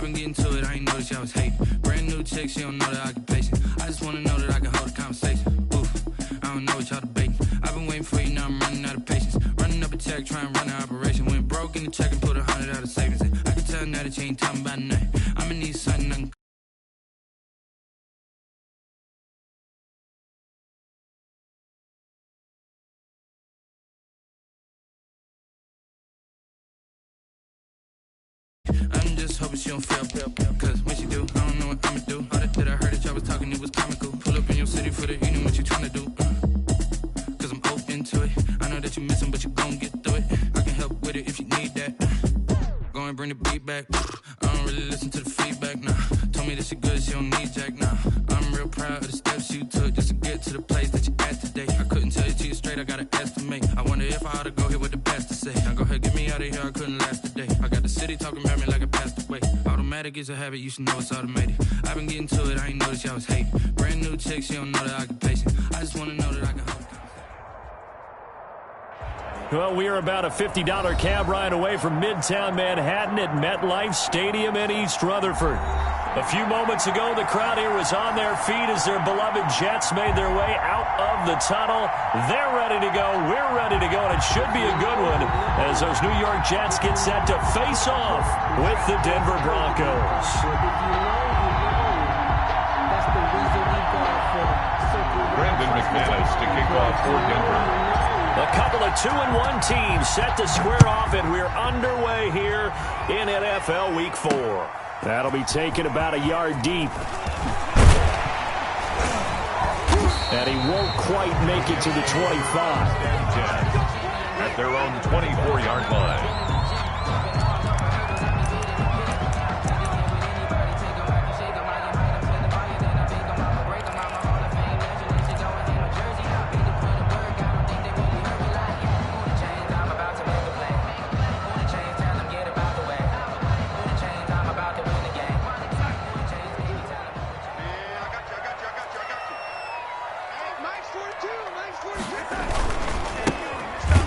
been getting to it, I ain't noticed y'all was hating. Brand new chick, she don't know the occupation. I just wanna know that I can hold a conversation. Oof, I don't know what y'all debating. I've been waiting for you, now I'm running out of patience. Running up a check, trying to run an operation. Went broke in the check and put 100 out of savings in. I can tell now that you ain't talking about nothing. I'ma need something I can. I'm just hoping she don't fail, cause when she do, I don't know what I'ma do. All that I heard that y'all was talking, it was comical. Pull up in your city for the evening, what you tryna do? Cause I'm open to it. I know that you missing, but you gon' get through it. I can help with it if you need that. Go and bring the beat back. I don't really listen to the feedback, nah. Told me that she good, she don't need jack, nah. I'm real proud of the steps you took just to get to the place that you at today. I couldn't tell you to you straight, I gotta estimate. I wonder if I ought to go here with the pastor say. Now go ahead, get me out of here, I couldn't last a day. I got the city talking about me like I passed away. Automatic is a habit, you should know it's automated. I've been getting to it, I ain't noticed y'all was hating. Brand new chick, she don't know the occupation. I just wanna know that I can hold it. Well, we are about a $50 cab ride away from Midtown Manhattan at MetLife Stadium in East Rutherford. A few moments ago, the crowd here was on their feet as their beloved Jets made their way out of the tunnel. They're ready to go. We're ready to go, and it should be a good one as those New York Jets get set to face off with the Denver Broncos. Brandon McManus to kick off for Denver. A couple of 2-1 teams set to square off, and we're underway here in NFL Week 4. That'll be taken about a yard deep. And he won't quite make it to the 25. At their own 24-yard line.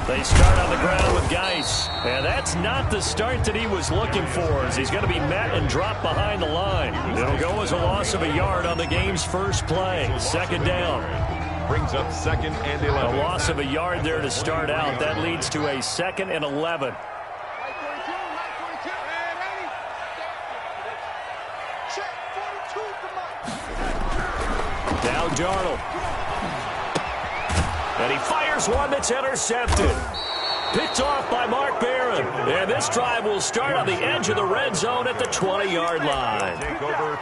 They start on the ground with Geis. And that's not the start that he was looking for, as he's going to be met and dropped behind the line. It'll go as a loss of a yard on the game's first play. Second down. Brings up 2nd and 11. A loss of a yard there to start out. That leads to a 2nd and 11. Now Darnold. And he fires one that's intercepted. Picked off by Mark Barron. And this drive will start on the edge of the red zone at the 20-yard line.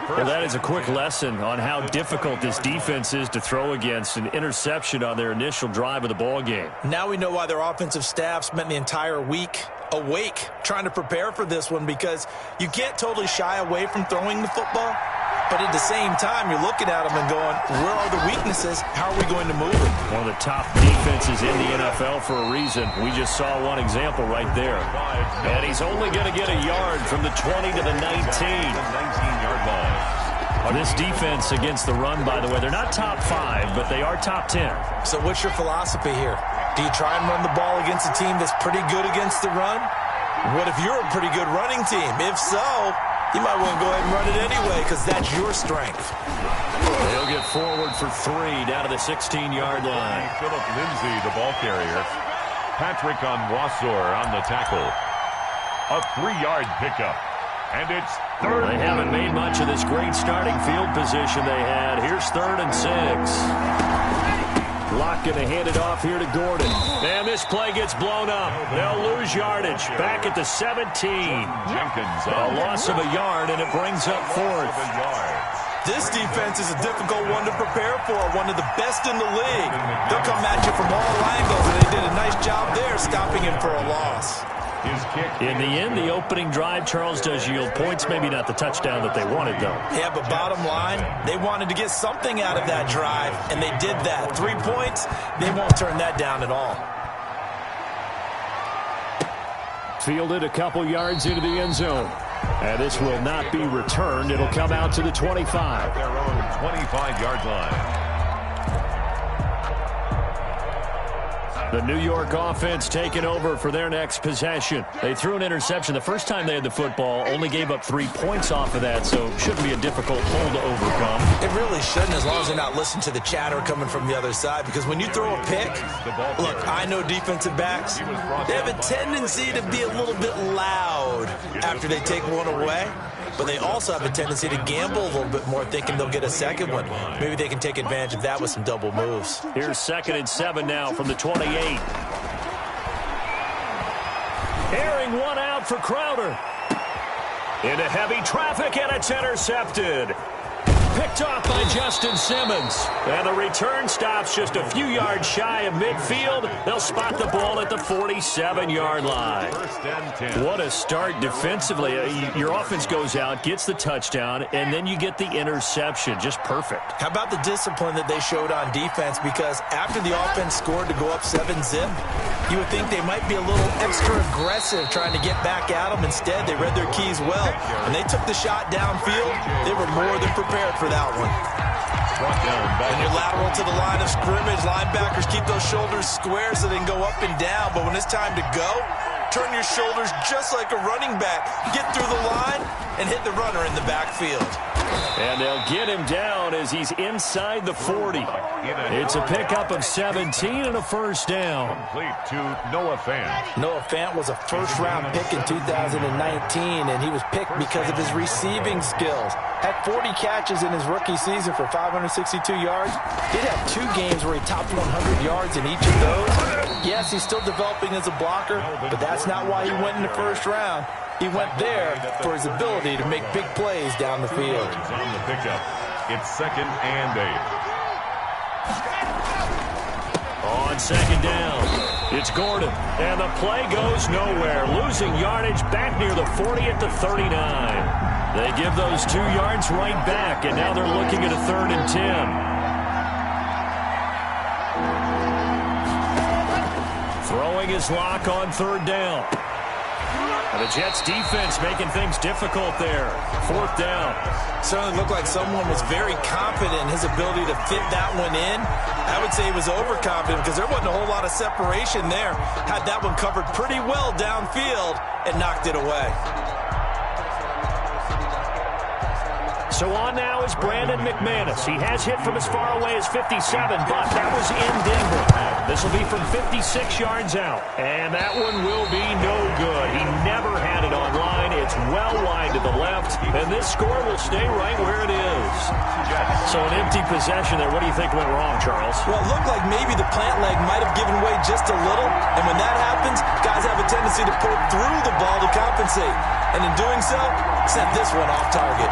Well, that is a quick lesson on how difficult this defense is to throw against. An interception on their initial drive of the ball game. Now we know why their offensive staff spent the entire week awake trying to prepare for this one, because you can't totally shy away from throwing the football. But at the same time, you're looking at them and going, where are the weaknesses? How are we going to move them? One of the top defenses in the NFL for a reason. We just saw one example right there. And he's only going to get a yard from the 20 to the 19. 19-yard line. This defense against the run, by the way, they're not top 5, but they are top 10. So what's your philosophy here? Do you try and run the ball against a team that's pretty good against the run? What if you're a pretty good running team? If so, you might want to go ahead and run it anyway, because that's your strength. They'll get forward for 3 down to the 16-yard line. Philip Lindsay, the ball carrier. Patrick Onwuasor on the tackle. A 3-yard pickup. And it's 3rd. They haven't made much of this great starting field position they had. Here's 3rd and 6. Locke going to hand it off here to Gordon. And this play gets blown up. They'll lose yardage. Back at the 17. Jenkins. A loss of a yard, and it brings up 4th. This defense is a difficult one to prepare for, one of the best in the league. They'll come at you from all angles, and they did a nice job there stopping him for a loss. In the end, the opening drive, Charles, does yield points. Maybe not the touchdown that they wanted, though. Yeah, but bottom line, they wanted to get something out of that drive, and they did that. 3 points, they won't turn that down at all. Fielded a couple yards into the end zone. And this will not be returned. It'll come out to the 25. Their own 25-yard line. The New York offense taking over for their next possession. They threw an interception the first time they had the football, only gave up 3 points off of that, so it shouldn't be a difficult hole to overcome. It really shouldn't, as long as they're not listening to the chatter coming from the other side, because when you throw a pick, look, I know defensive backs, they have a tendency to be a little bit loud after they take one away. But they also have a tendency to gamble a little bit more, thinking they'll get a second one. Maybe they can take advantage of that with some double moves. Here's 2nd and 7 now from the 28. Airing one out for Crowder. Into heavy traffic, and it's intercepted. Picked off by Justin Simmons. And the return stops just a few yards shy of midfield. They'll spot the ball at the 47-yard line. What a start defensively. Your offense goes out, gets the touchdown, and then you get the interception. Just perfect. How about the discipline that they showed on defense? Because after the offense scored to go up 7-zip, you would think they might be a little extra aggressive trying to get back at them. Instead, they read their keys well. When they took the shot downfield, they were more than prepared for that one. And you're lateral to the line of scrimmage. Linebackers keep those shoulders square so they can go up and down. But when it's time to go, turn your shoulders just like a running back. Get through the line and hit the runner in the backfield. And they'll get him down as he's inside the 40. It's a pickup of 17 and a first down. Complete to Noah Fant. Noah Fant was a first-round pick in 2019, and he was picked because of his receiving skills. Had 40 catches in his rookie season for 562 yards. Did have 2 games where he topped 100 yards in each of those. Yes, he's still developing as a blocker, but that's not why he went in the first round. He went there for his ability to make big plays down the field. On the pickup, it's 2nd and 8. On 2nd down, it's Gordon, and the play goes nowhere. Losing yardage back near the 40 at the 39. They give those 2 yards right back, and now they're looking at a 3rd and 10. Throwing his lock on 3rd down. And the Jets defense making things difficult there. 4th down. Certainly looked like someone was very confident in his ability to fit that one in. I would say he was overconfident because there wasn't a whole lot of separation there. Had that one covered pretty well downfield and knocked it away. So on now is Brandon McManus. He has hit from as far away as 57, but that was in Denver. This will be from 56 yards out, and that one will be no good. He never had it online. It's well wide to the left, and this score will stay right where it is. So an empty possession there. What do you think went wrong, Charles? Well, it looked like maybe the plant leg might have given way just a little, and when that happens, guys have a tendency to pull through the ball to compensate, and in doing so, sent this one off target.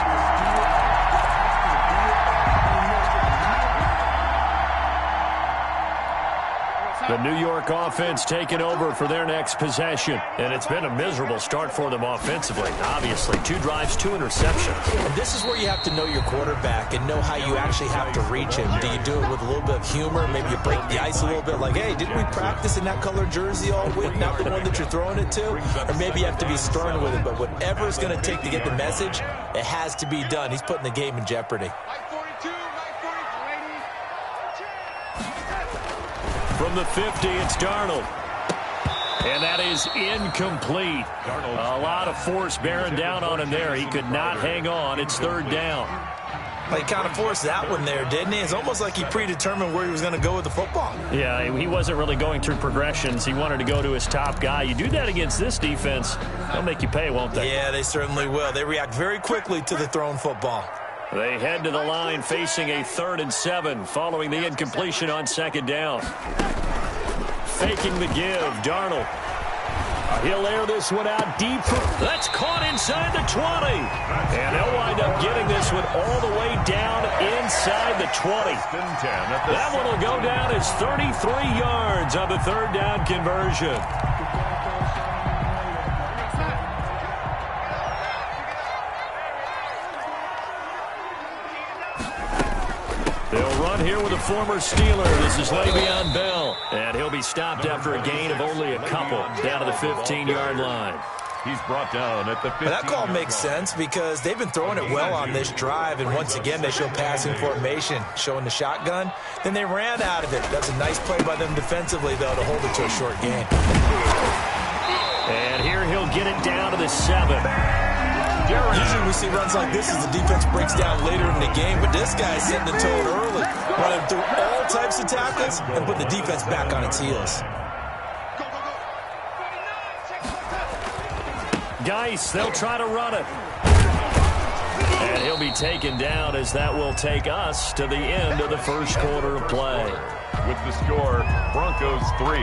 The New York offense taking over for their next possession. And it's been a miserable start for them offensively. Obviously, 2 drives, 2 interceptions. And this is where you have to know your quarterback and know how you actually have to reach him. Do you do it with a little bit of humor? Maybe you break the ice a little bit like, hey, didn't we practice in that color jersey all week? Not the one that you're throwing it to? Or maybe you have to be stern with it. But whatever it's going to take to get the message, it has to be done. He's putting the game in jeopardy. From the 50, it's Darnold. And that is incomplete. A lot of force bearing down on him there. He could not hang on. It's 3rd down. Well, he kind of forced that one there, didn't he? It's almost like he predetermined where he was going to go with the football. Yeah, he wasn't really going through progressions. He wanted to go to his top guy. You do that against this defense, they'll make you pay, won't they? Yeah, they certainly will. They react very quickly to the thrown football. They head to the line facing a 3rd and 7 following the incompletion on 2nd down. Faking the give, Darnold. He'll air this one out deep. That's caught inside the 20. And they'll wind up getting this one all the way down inside the 20. That one will go down as 33 yards on the 3rd down conversion. They'll run here with a former Steeler. This is Le'Veon Bell. And he'll be stopped after a gain of only a couple down to the 15-yard line. He's brought down at the 15. That call makes sense because they've been throwing it well on this drive, and once again they show passing formation, showing the shotgun. Then they ran out of it. That's a nice play by them defensively, though, to hold it to a short gain. And here he'll get it down to the 7. Usually we see runs like this as the defense breaks down later in the game, but this guy's setting the tone early, running through all types of tackles and putting the defense back on its heels. Geis, they'll try to run it. And he'll be taken down as that will take us to the end of the first quarter of play. With the score, Broncos 3,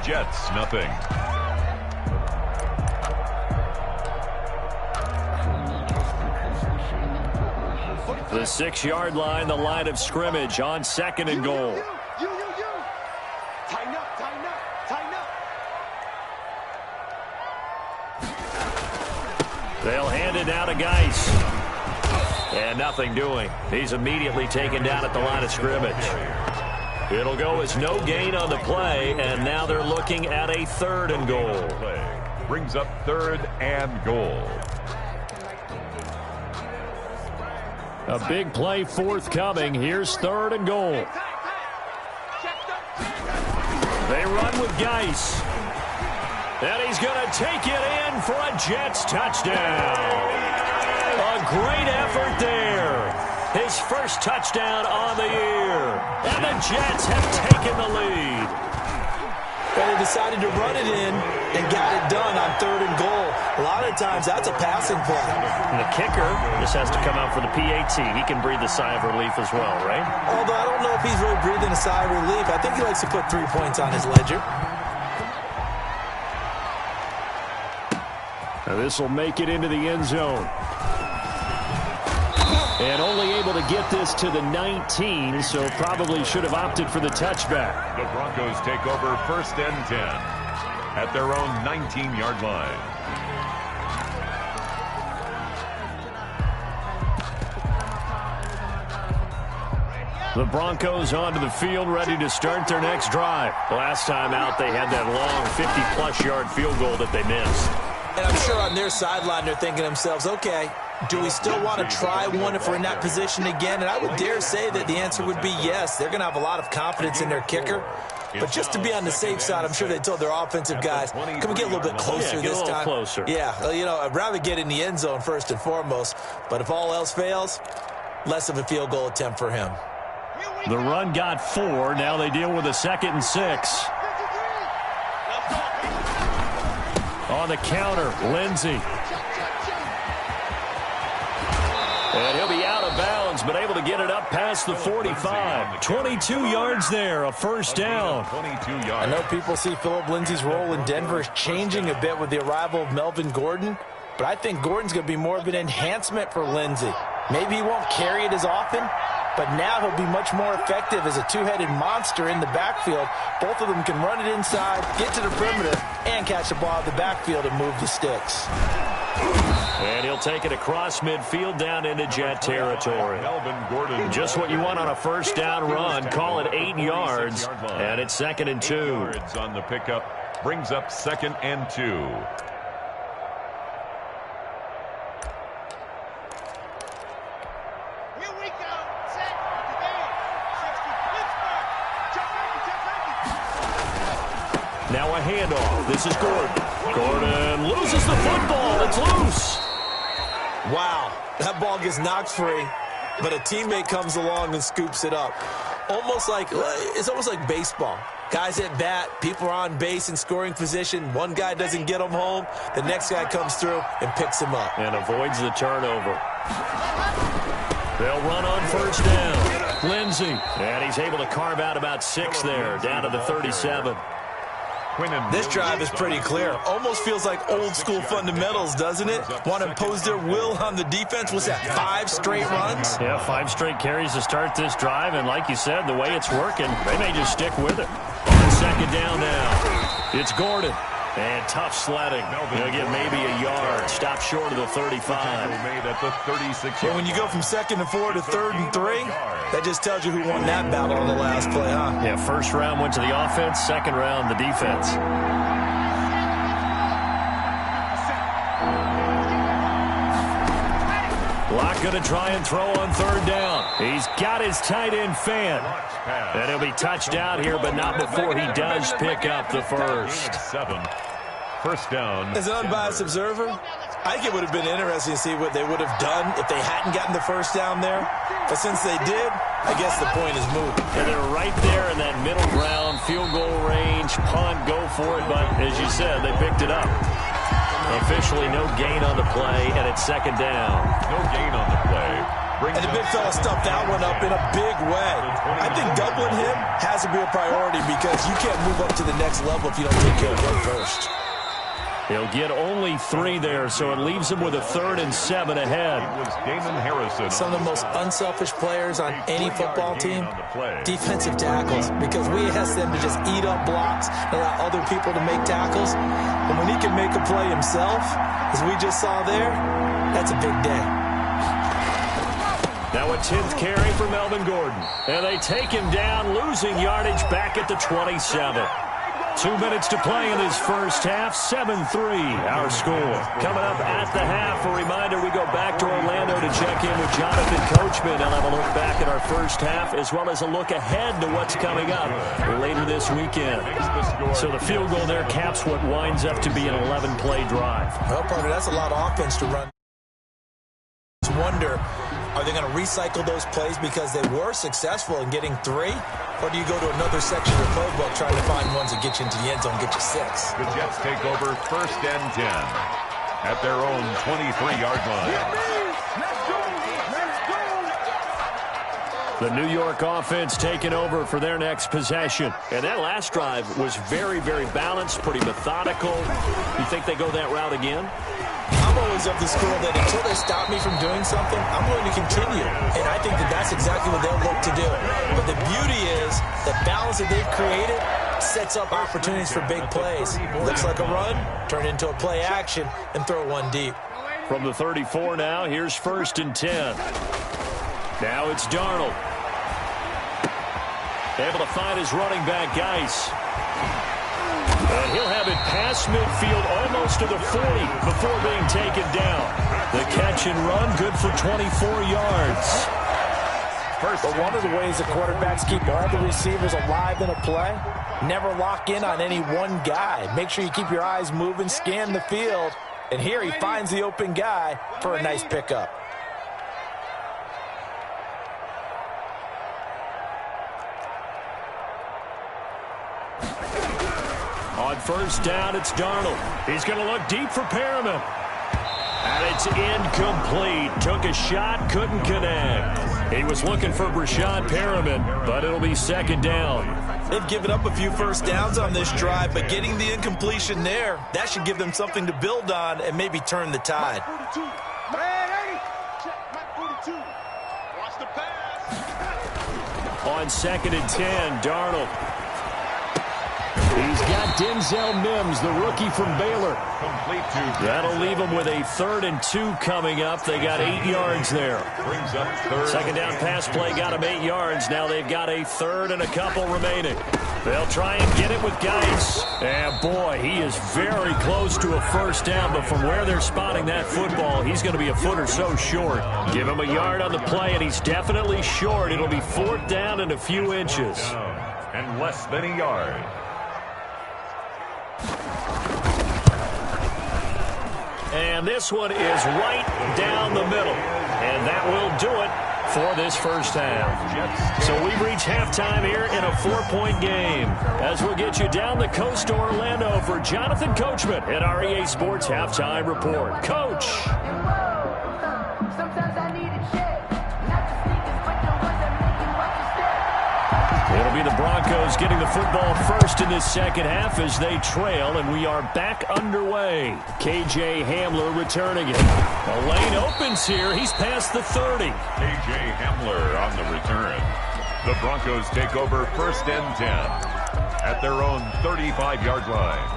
Jets nothing. The 6-yard line, the line of scrimmage on 2nd and goal. They'll hand it out to Geis. And nothing doing. He's immediately taken down at the line of scrimmage. It'll go as no gain on the play, and now they're looking at a 3rd and goal. Brings up 3rd and goal. A big play forthcoming. Here's 3rd and goal. They run with Geis. And he's going to take it in for a Jets touchdown. A great effort there. His first touchdown on the year. And the Jets have taken the lead. Well, they decided to run it in and got it done on 3rd and goal. A lot of times that's a passing play. And the kicker just has to come out for the PAT. He can breathe a sigh of relief as well, right? Although I don't know if he's really breathing a sigh of relief. I think he likes to put 3 points on his ledger. Now this will make it into the end zone. And only able to get this to the 19, so probably should have opted for the touchback. The Broncos take over 1st and 10 at their own 19-yard line. The Broncos onto the field, ready to start their next drive. Last time out, they had that long 50-plus yard field goal that they missed. And I'm sure on their sideline they're thinking to themselves, okay, do we still want to try one if we're in that position again? And I would dare say that the answer would be yes. They're going to have a lot of confidence in their kicker. But just to be on the safe side, I'm sure they told their offensive guys, can we get a little bit closer this time? Closer. Yeah, well, you know, I'd rather get in the end zone first and foremost. But if all else fails, less of a field goal attempt for him. The run got 4. Now they deal with a 2nd and 6. On the counter, Lindsey. And he'll be out of bounds, but able to get it up past the 45. 22 yards there, a first down. 22 yards. I know people see Philip Lindsey's role in Denver changing a bit with the arrival of Melvin Gordon, but I think Gordon's going to be more of an enhancement for Lindsey. Maybe he won't carry it as often, but now he'll be much more effective as a two-headed monster in the backfield. Both of them can run it inside, get to the perimeter, and catch the ball out of the backfield and move the sticks. And he'll take it across midfield down into Jet territory. Melvin Gordon. Just what you want on a first down run. Call it 8 yards, and it's 2nd and 2. 8 yards on the pickup. Brings up 2nd and 2. Now a handoff. This is Gordon. Gordon loses the football. It's loose. Wow, that ball gets knocked free, but a teammate comes along and scoops it up. It's almost like baseball. Guys at bat, people are on base in scoring position. One guy doesn't get them home. The next guy comes through and picks him up. And avoids the turnover. They'll run on first down. Lindsey. And he's able to carve out about 6 there, down to the 37. This drive is pretty clear. Almost feels like old school fundamentals, doesn't it? Want to impose their will on the defense. What's that, 5 straight runs? Yeah, 5 straight carries to start this drive. And like you said, the way it's working, they may just stick with it. On second down now, it's Gordon. And tough sledding. He'll get maybe a yard. Stop short of the 35. Made at the 36. And when you go from 2nd and 4 to 3rd and 3, that just tells you who won that battle on the last play, huh? Yeah, first round went to the offense, second round the defense. not going to try and throw on third down. He's got his tight end fan. And he'll be touched out here, but not before he does pick up the first. First down. As an unbiased observer, I think it would have been interesting to see what they would have done if they hadn't gotten the first down there. But since they did, I guess the point is moot. And they're right there in that middle ground, field goal range, punt, go for it. But as you said, they picked it up. Officially no gain on the play, and it's second down. No gain on the play. And the big fella stuffed that one up in a big way. I think doubling him has to be a priority because you can't move up to the next level if you don't take care of him first. He'll get only 3 there, so it leaves him with a 3rd and 7 ahead. It was Damon Harrison. Some of the most unselfish players on any football team, defensive tackles, because we ask them to just eat up blocks and allow other people to make tackles. And when he can make a play himself, as we just saw there, that's a big day. Now a 10th carry for Melvin Gordon. And they take him down, losing yardage back at the 27. 2 minutes to play in this first half. 7-3 our score. Coming up at the half, a reminder we go back to Orlando to check in with Jonathan Coachman. I'll have a look back at our first half as well as a look ahead to what's coming up later this weekend. So the field goal there caps what winds up to be an 11-play drive. Well, partner, that's a lot of offense to run. Wonder, are they going to recycle those plays because they were successful in getting 3? Or do you go to another section of the playbook trying to find ones that get you into the end zone, get you 6? The Jets take over first and 10 at their own 23-yard line. The New York offense taking over for their next possession. And that last drive was very, very balanced, pretty methodical. You think they go that route again? I'm always of the school that until they stop me from doing something, I'm going to continue. And I think that that's exactly what they'll look to do. But the beauty is the balance that they've created sets up opportunities for big plays. Looks like a run, turn into a play action, and throw one deep. From the 34 now, here's first and 10. Now it's Darnold. Able to find his running back, Geis. And he'll have it past midfield almost to the 40 before being taken down. The catch and run good for 24 yards. But one of the ways the quarterbacks keep all the receivers alive in a play, never lock in on any one guy. Make sure you keep your eyes moving, scan the field. And here he finds the open guy for a nice pickup. On first down, it's Darnold. He's going to look deep for Perriman. And it's incomplete. Took a shot, couldn't connect. He was looking for Brashad Perriman, but it'll be second down. They've given up a few first downs on this drive, but getting the incompletion there, that should give them something to build on and maybe turn the tide. On second and 10, Darnold. He's got Denzel Mims, the rookie from Baylor. That'll leave him with a 3rd and 2 coming up. They got 8 yards there. Second down pass play got him 8 yards. Now they've got a 3rd and a couple remaining. They'll try and get it with Geis. And boy, he is very close to a first down, but from where they're spotting that football, he's going to be a foot or so short. Give him a yard on the play, and he's definitely short. It'll be 4th down and a few inches. And less than a yard. And this one is right down the middle. And that will do it for this first half. So we've reached halftime here in a 4-point game. As we'll get you down the coast to Orlando for Jonathan Coachman at our EA Sports Halftime Report. Coach. It'll be the Broncos getting the football first in this second half as they trail, and we are back underway. KJ Hamler returning it. The lane opens here. He's past the 30. KJ Hamler on the return. The Broncos take over first and 10 at their own 35-yard line.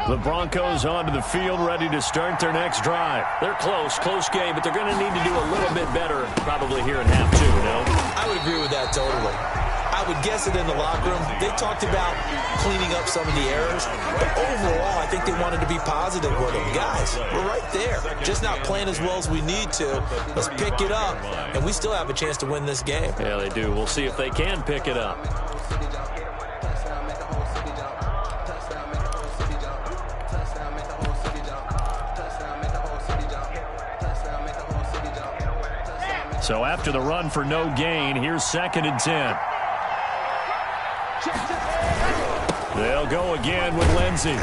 The Broncos onto the field, ready to start their next drive. They're close game, but they're going to need to do a little bit better probably here in half 2, no? I would agree with that totally. I I would guess it in the locker room. They talked about cleaning up some of the errors, but overall, I think they wanted to be positive with them. Guys, we're right there. Just not playing as well as we need to. Let's pick it up, and we still have a chance to win this game. Yeah, they do. We'll see if they can pick it up. So after the run for no gain, here's 2nd and 10. They'll go again with Lindsey.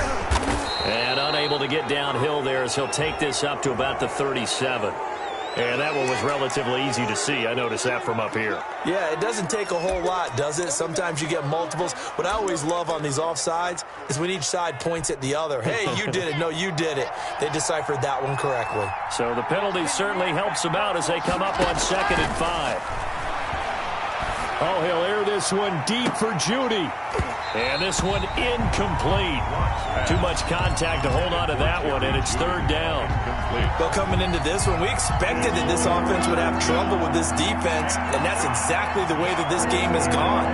And unable to get downhill there as he'll take this up to about the 37. And that one was relatively easy to see. I noticed that from up here. Yeah, it doesn't take a whole lot, does it? Sometimes you get multiples. What I always love on these offsides is when each side points at the other. Hey, you did it. No, you did it. They deciphered that one correctly. So the penalty certainly helps them out as they come up on 2nd and 5. Oh, he'll air this one deep for Judy. And this one incomplete. Too much contact to hold on to that one, and it's 3rd down. But coming into this one, we expected that this offense would have trouble with this defense, and that's exactly the way that this game has gone.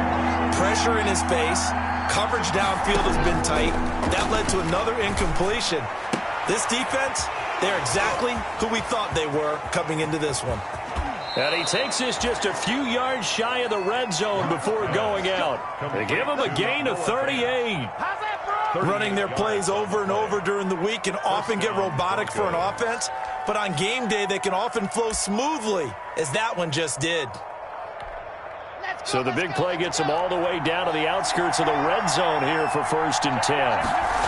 Pressure in his face, coverage downfield has been tight. That led to another incompletion. This defense, they're exactly who we thought they were coming into this one. And he takes this just a few yards shy of the red zone before going out. They give him a gain of 38. Running their plays over and over during the week can often get robotic for an offense, but on game day they can often flow smoothly, as that one just did. So the big play gets them all the way down to the outskirts of the red zone here for 1st and 10.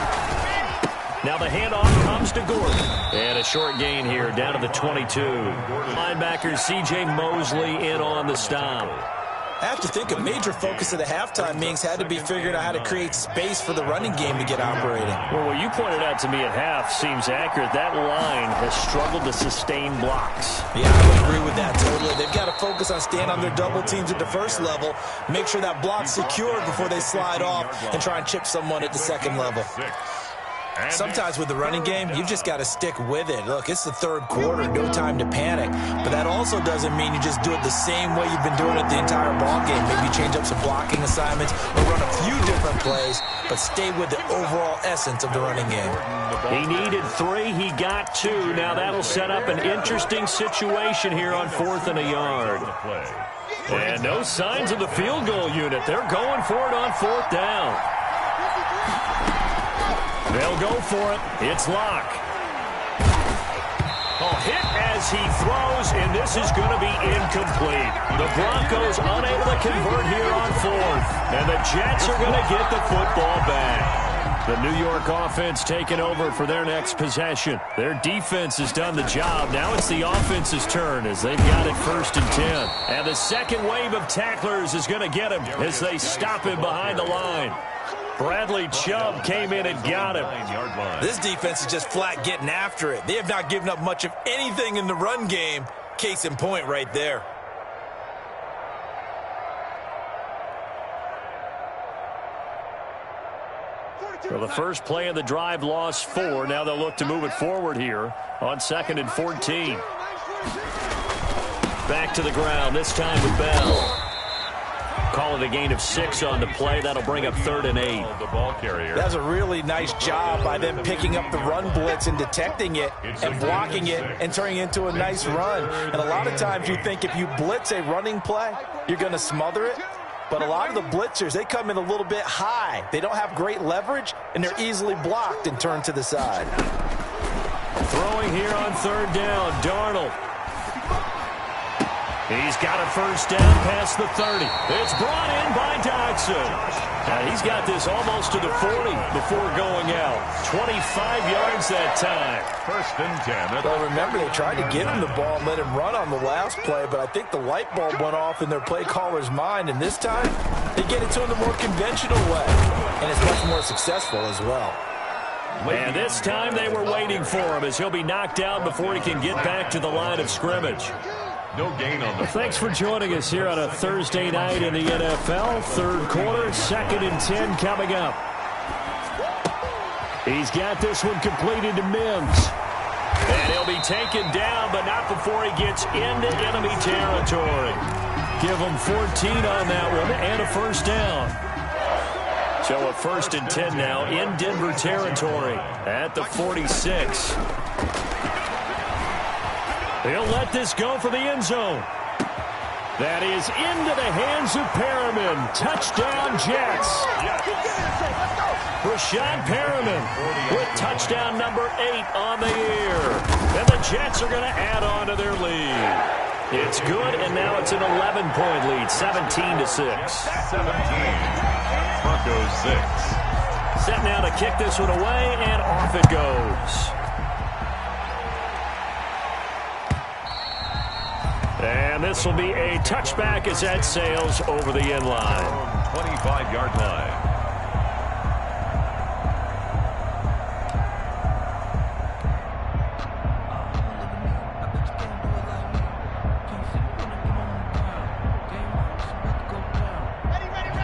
Now the handoff comes to Gordon. And a short gain here down to the 22. Linebacker C.J. Mosley in on the stop. I have to think a major focus of the halftime meetings had to be figuring out how to create space for the running game to get operating. Well, what you pointed out to me at half seems accurate. That line has struggled to sustain blocks. Yeah, I would agree with that totally. They've got to focus on staying on their double teams at the first level, make sure that block's secured before they slide off and try and chip someone at the second level. Sometimes with the running game, you've just got to stick with it. Look, it's the 3rd quarter, no time to panic. But that also doesn't mean you just do it the same way you've been doing it the entire ball game. Maybe change up some blocking assignments or run a few different plays, but stay with the overall essence of the running game. He needed 3, he got 2. Now that'll set up an interesting situation here on 4th and a yard. And no signs of the field goal unit. They're going for it on 4th down. They'll go for it. It's Locke. Hit as he throws, and this is going to be incomplete. The Broncos unable to convert here on 4th, and the Jets are going to get the football back. The New York offense taking over for their next possession. Their defense has done the job. Now it's the offense's turn as they've got it 1st and 10. And the second wave of tacklers is going to get him as they stop him behind the line. Bradley Chubb came in and got him. This defense is just flat getting after it. They have not given up much of anything in the run game. Case in point right there. Well, the first play of the drive lost 4. Now they'll look to move it forward here on 2nd and 14. Back to the ground, this time with Bell. Call it a gain of 6 on the play. That'll bring up 3rd and 8. The ball carrier. That's a really nice job by them picking up the run blitz and detecting it and blocking it and turning it into a nice run. And a lot of times you think if you blitz a running play, you're going to smother it. But a lot of the blitzers, they come in a little bit high. They don't have great leverage, and they're easily blocked and turned to the side. Throwing here on 3rd down, Darnold. He's got a 1st down past the 30. It's brought in by Dodson. Now he's got this almost to the 40 before going out. 25 yards that time. 1st and 10. Well, remember, they tried to give him the ball and let him run on the last play, but I think the light bulb went off in their play caller's mind, and this time they get it to him the more conventional way, and it's much more successful as well. And this time they were waiting for him as he'll be knocked down before he can get back to the line of scrimmage. No gain on the Thanks for joining us here on a Thursday night in the NFL. 3rd quarter, 2nd and 10 coming up. He's got this one completed to Mims. And he'll be taken down, but not before he gets into enemy territory. give them 14 on that one and a first down. So a 1st and 10 now in Denver territory at the 46. He'll let this go for the end zone. That is into the hands of Perriman. Touchdown, Jets. Rashad Perriman with touchdown number 8 on the year. And the Jets are going to add on to their lead. It's good, and now it's an 11-point lead, 17-6. 17. Broncos 6. Set now to kick this one away, and off it goes. And this will be a touchback as that sails over the end line. 25-yard line.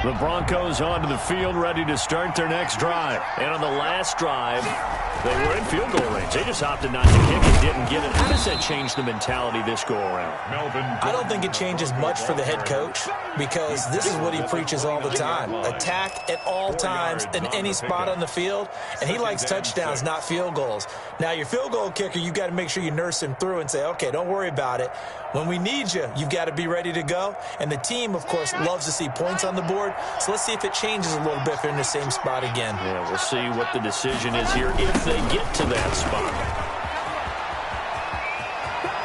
The Broncos onto the field, ready to start their next drive. And on the last drive, they were in field goal range. They just opted not to kick it, didn't get it. How does that change the mentality this go-around? I don't think it changes much for the head coach because this is what he preaches all the time. Attack at all times in any spot on the field, and he likes touchdowns, not field goals. Now, your field goal kicker, you've got to make sure you nurse him through and say, okay, don't worry about it. When we need you, you've got to be ready to go. And the team, of course, loves to see points on the board. So let's see if it changes a little bit if they're in the same spot again. Yeah, we'll see what the decision is here if they get to that spot.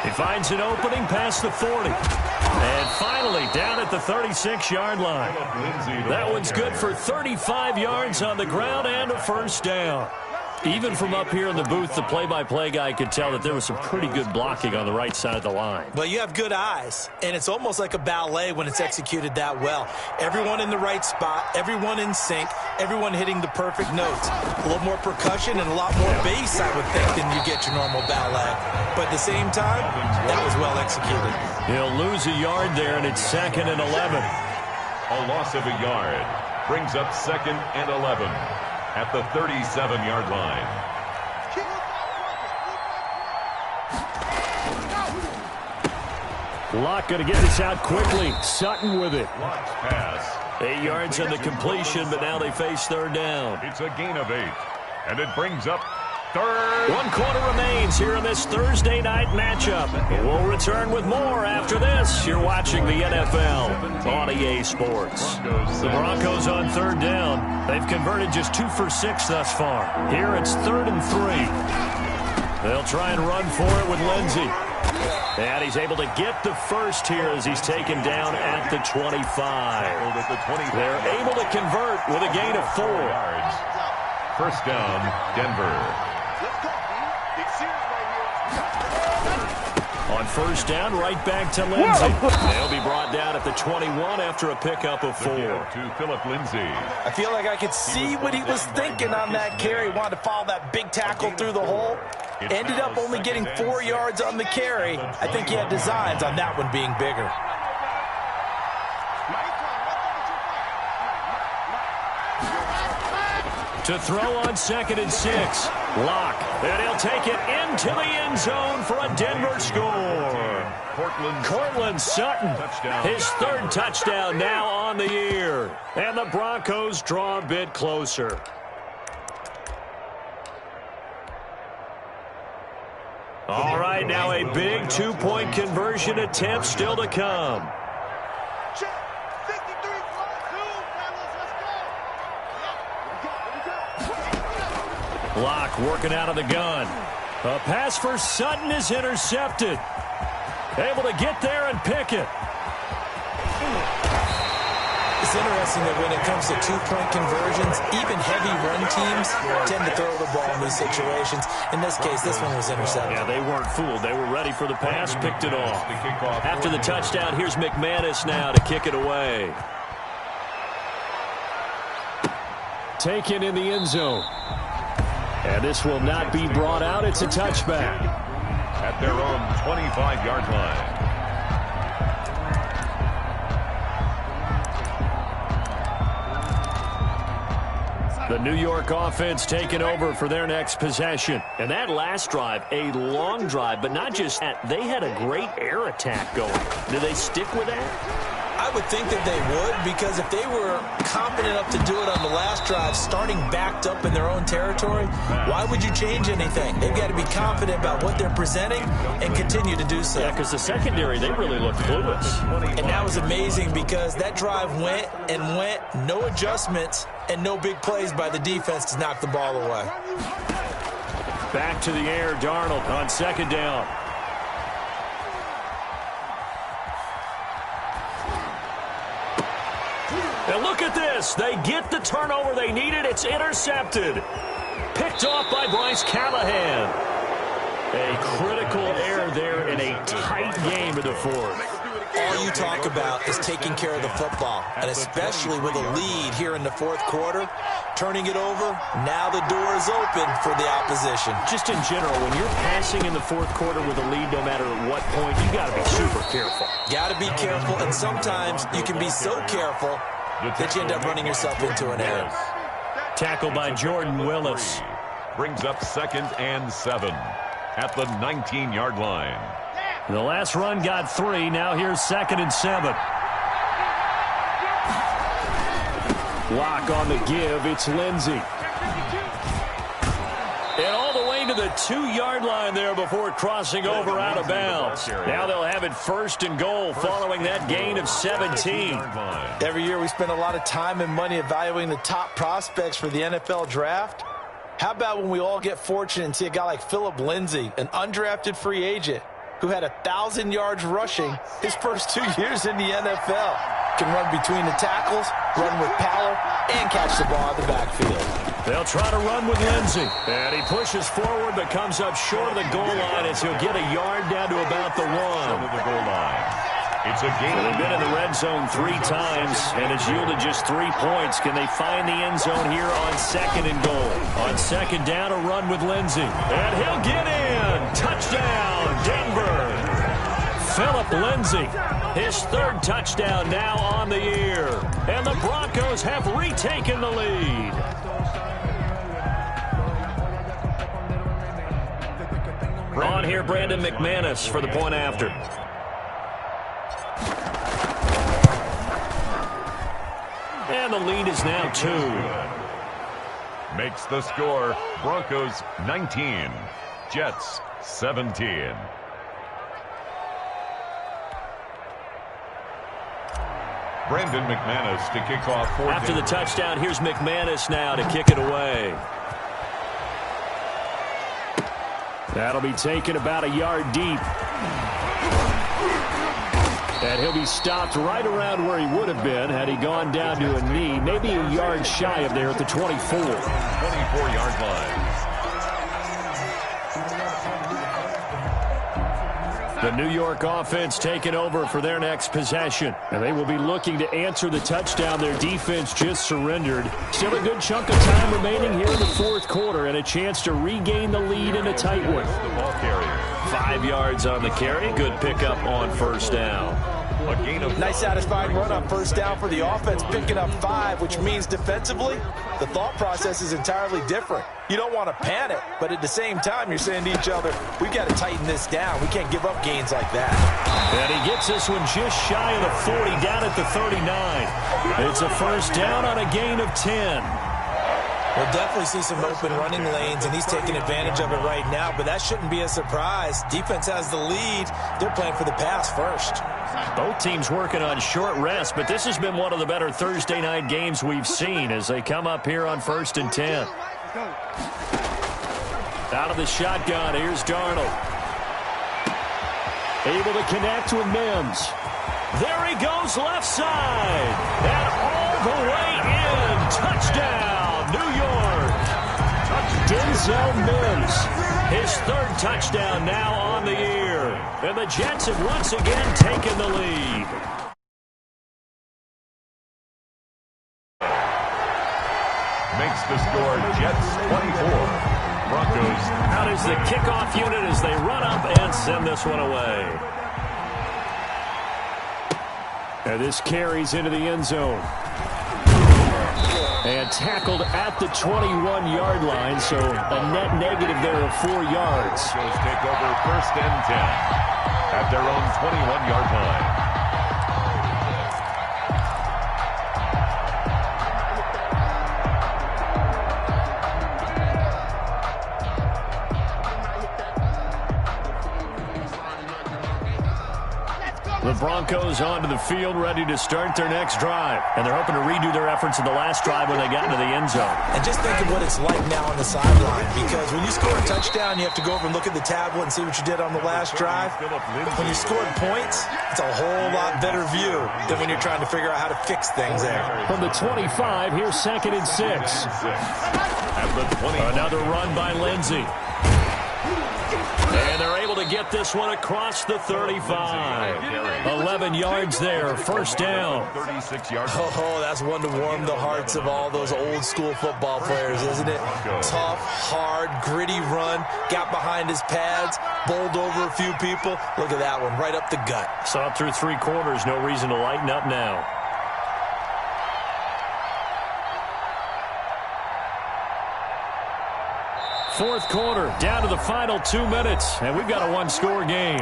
He finds an opening past the 40. And finally down at the 36-yard line. That one's good for 35 yards on the ground and a first down. Even from up here in the booth, the play-by-play guy could tell that there was some pretty good blocking on the right side of the line. Well, you have good eyes, and it's almost like a ballet when it's executed that well. Everyone in the right spot, everyone in sync, everyone hitting the perfect notes. A little more percussion and a lot more bass, I would think, than you get your normal ballet. But at the same time, that was well executed. He'll lose a yard there, and it's 2nd and 11. A loss of a yard brings up 2nd and 11. At the 37-yard line. Locke going to get this out quickly. Sutton with it. Locke's pass. 8 yards on the completion, but now they face 3rd down. It's a gain of 8. And it brings up 3rd. 1 quarter remains here in this Thursday night matchup. We'll return with more after this. You're watching the NFL on EA Sports. The Broncos on 3rd down. They've converted just 2 for 6 thus far. Here it's 3rd and 3. They'll try and run for it with Lindsey. And he's able to get the first here as he's taken down at the 25. They're able to convert with a gain of 4. First down, Denver. On first down, right back to Lindsey. They'll be brought down at the 21 after a pickup of 4. To Philip Lindsay. I feel like I could see what he was thinking on that carry. He wanted to follow that big tackle through the hole. Ended up only getting 4 yards on the carry. I think he had designs on that one being bigger. To throw on 2nd and 6. Locke. And he'll take it into the end zone for a Denver score. Cortland Sutton. His 3rd touchdown now on the year. And the Broncos draw a bit closer. All right, now a big 2-point conversion attempt still to come. Locke working out of the gun. A pass for Sutton is intercepted. Able to get there and pick it. It's interesting that when it comes to 2-point conversions, even heavy run teams tend to throw the ball in these situations. In this case, this one was intercepted. Yeah, they weren't fooled. They were ready for the pass, picked it off. After the touchdown, here's McManus now to kick it away. Taken in the end zone. And this will not be brought out. It's a touchback. At their own 25-yard line. The New York offense taking over for their next possession. And that last drive, a long drive, but not just that. They had a great air attack going. Do they stick with that? I would think that they would, because if they were confident enough to do it on the last drive, starting backed up in their own territory, why would you change anything? They've got to be confident about what they're presenting and continue to do so. Yeah, because the secondary, they really looked clueless. And that was amazing because that drive went and went, no adjustments and no big plays by the defense to knock the ball away. Back to the air, Darnold on second down. And look at this. They get the turnover they needed. It's intercepted. Picked off by Bryce Callahan. A critical error there in a tight game in the fourth. All you talk about is taking care of the football, and especially with a lead here in the fourth quarter, turning it over, now the door is open for the opposition. Just in general, when you're passing in the fourth quarter with a lead, no matter at what point, you got to be super careful. Got to be careful, and sometimes you can be so careful that you end up running yourself into an error. Tackled by Jordan Willis. Brings up 2nd and 7 at the 19-yard line. The last run got 3. Now here's 2nd and 7. Lock on the give. It's Lindsey. And all the way to the 2-yard line there before crossing over out of bounds. Now they'll have it 1st and goal following that gain of 17. Every year we spend a lot of time and money evaluating the top prospects for the NFL draft. How about when we all get fortunate and see a guy like Phillip Lindsay, an undrafted free agent, who had 1,000 yards rushing his first 2 years in the NFL. Can run between the tackles, run with power, and catch the ball in the backfield. They'll try to run with Lindsey. And he pushes forward but comes up short of the goal line as he'll get a yard down to about the 1. To the goal line. It's a game. They've been in the red zone 3 times, and it's yielded just 3 points. Can they find the end zone here on 2nd and goal? On 2nd down, a run with Lindsey. And he'll get in. Touchdown, Denver. Phillip Lindsay, his 3rd touchdown now on the year. And the Broncos have retaken the lead. On here, Brandon McManus for the point after. And the lead is now 2. Makes the score Broncos 19, Jets 17. Brandon McManus to kick off for after the touchdown. Here's McManus now to kick it away. That'll be taken about a yard deep. And he'll be stopped right around where he would have been had he gone down to a knee, maybe a yard shy of there at the 24. 24-yard line. The New York offense taking over for their next possession. And they will be looking to answer the touchdown their defense just surrendered. Still a good chunk of time remaining here in the fourth quarter and a chance to regain the lead in a tight one. The ball carrier. 5 yards on the carry. Good pickup on 1st down. A gain of nice satisfying run on 1st down for the offense, picking up 5, which means defensively, the thought process is entirely different. You don't want to panic, but at the same time, you're saying to each other, we've got to tighten this down. We can't give up gains like that. And he gets this one just shy of the 40, down at the 39. It's a 1st down on a gain of 10. We'll definitely see some open running lanes, and he's taking advantage of it right now, but that shouldn't be a surprise. Defense has the lead. They're playing for the pass first. Both teams working on short rest, but this has been one of the better Thursday night games we've seen as they come up here on 1st and 10. Out of the shotgun, here's Darnold. Able to connect with Mims. There he goes left side. And all the way in. Touchdown, New York. Denzel Mims. His 3rd touchdown now on the year. And the Jets have once again taken the lead. Makes the score Jets 24. Broncos. Out is the kickoff unit as they run up and send this one away. And this carries into the end zone. And tackled at the 21-yard line, so a net negative there of 4 yards. Broncos take over 1st and 10 at their own 21-yard line. The Broncos onto the field, ready to start their next drive. And they're hoping to redo their efforts in the last drive when they got into the end zone. And just think of what it's like now on the sideline, because when you score a touchdown, you have to go over and look at the tablet and see what you did on the last drive. When you scored points, it's a whole lot better view than when you're trying to figure out how to fix things there. From the 25, here's 2nd and 6. Another run by Lindsey. And they're able to get this one across the 35. 11 yards there, 1st down. Oh, that's one to warm the hearts of all those old school football players, isn't it? Tough, hard, gritty run, got behind his pads, bowled over a few people. Look at that one, right up the gut. Saw it through 3 quarters, no reason to lighten up now. Fourth quarter, down to the final 2 minutes, and we've got a 1-score game.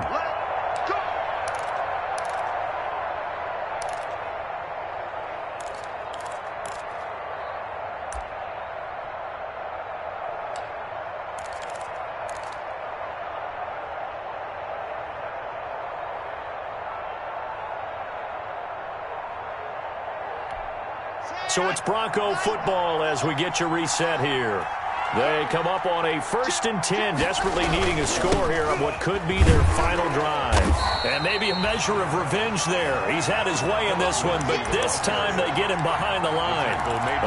So it's Bronco football as we get you reset here. They come up on a 1st and 10, desperately needing a score here on what could be their final drive. And maybe a measure of revenge there. He's had his way in this one, but this time they get him behind the line.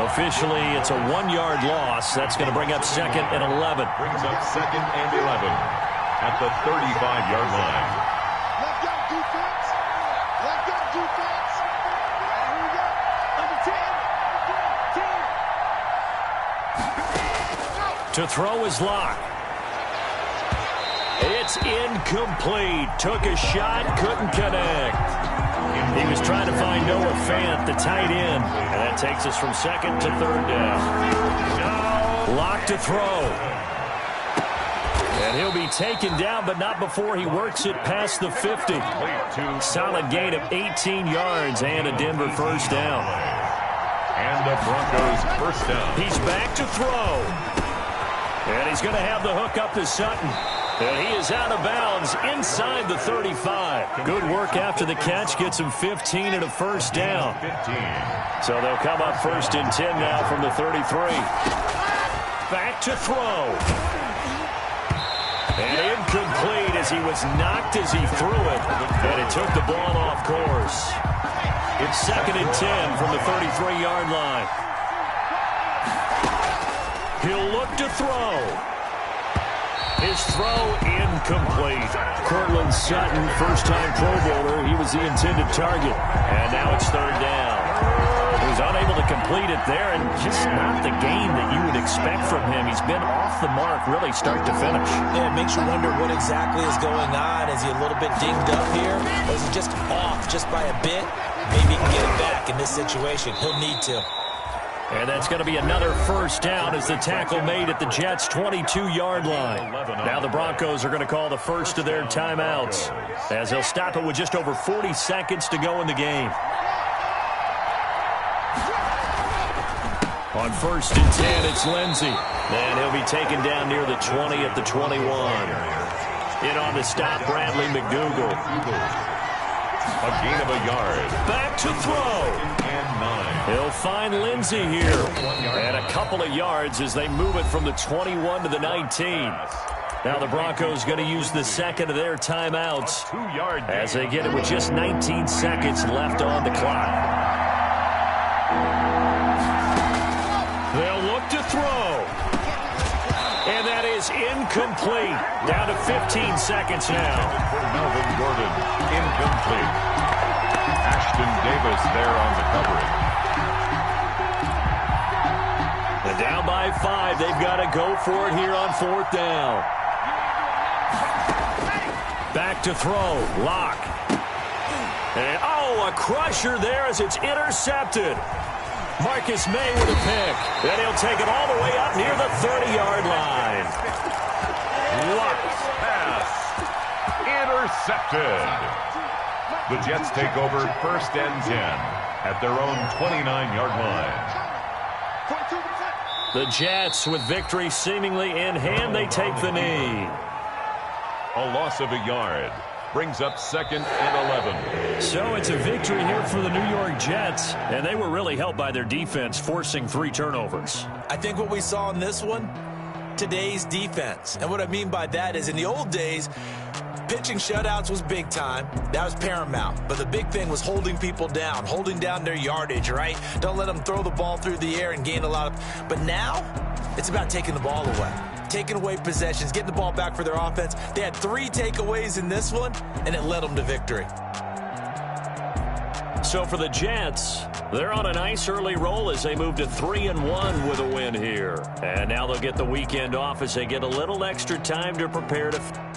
Officially, it's a 1-yard loss. That's going to bring up 2nd and 11. Brings up 2nd and 11 at the 35-yard line. Left out defense. Left out defense. Here we go. Number 10. 10. To throw is Locke. It's incomplete. Took a shot, couldn't connect. He was trying to find Noah Fant, the tight end. And that takes us from 2nd to 3rd down. Locke to throw. And he'll be taken down, but not before he works it past the 50. Solid gain of 18 yards and a Denver 1st down. And the Broncos 1st down. He's back to throw. And he's going to have the hook up to Sutton. And he is out of bounds inside the 35. Good work after the catch. Gets him 15 and a 1st down. 15. So they'll come up 1st and 10 now from the 33. Back to throw. And incomplete as he was knocked as he threw it. And it took the ball off course. It's 2nd and 10 from the 33-yard line. He'll look to throw. His throw incomplete. Cortland Sutton, first-time Pro Bowler. He was the intended target. And now it's 3rd down. He was unable to complete it there, and just not the game that you would expect from him. He's been off the mark, really, start to finish. Yeah, it makes you wonder what exactly is going on. Is he a little bit dinged up here? Or is he just off just by a bit? Maybe he can get it back in this situation. He'll need to. And that's going to be another 1st down as the tackle made at the Jets' 22-yard line. Now the Broncos are going to call the first of their timeouts as they'll stop it with just over 40 seconds to go in the game. On 1st and 10, it's Lindsey. And he'll be taken down near the 20 at the 21. In on the stop, Bradley McDougal. A gain of a yard. Back to throw. He'll find Lindsey here. And a couple of yards as they move it from the 21 to the 19. Now the Broncos going to use the 2nd of their timeouts as they get it with just 19 seconds left on the clock. They'll look to throw. And that is incomplete. Down to 15 seconds now. Melvin Gordon, incomplete. Ashton Davis there on the coverage. And down by 5. They've got to go for it here on 4th down. Back to throw. Locke. And, a crusher there as it's intercepted. Marcus May with a pick. Then he'll take it all the way up near the 30-yard line. Lux pass. Intercepted. The Jets take over 1st and 10 at their own 29-yard line. The Jets, with victory seemingly in hand, they take the knee. A loss of a yard brings up 2nd and 11. So it's a victory here for the New York Jets, and they were really helped by their defense, forcing 3 turnovers. I think what we saw in this one, today's defense. And what I mean by that is in the old days, pitching shutouts was big time. That was paramount. But the big thing was holding people down, holding down their yardage, right? Don't let them throw the ball through the air and gain a lot of... But now, it's about taking the ball away. Taking away possessions, getting the ball back for their offense. They had 3 takeaways in this one, and it led them to victory. So for the Jets, they're on a nice early roll as they move to 3-1 with a win here. And now they'll get the weekend off as they get a little extra time to prepare to...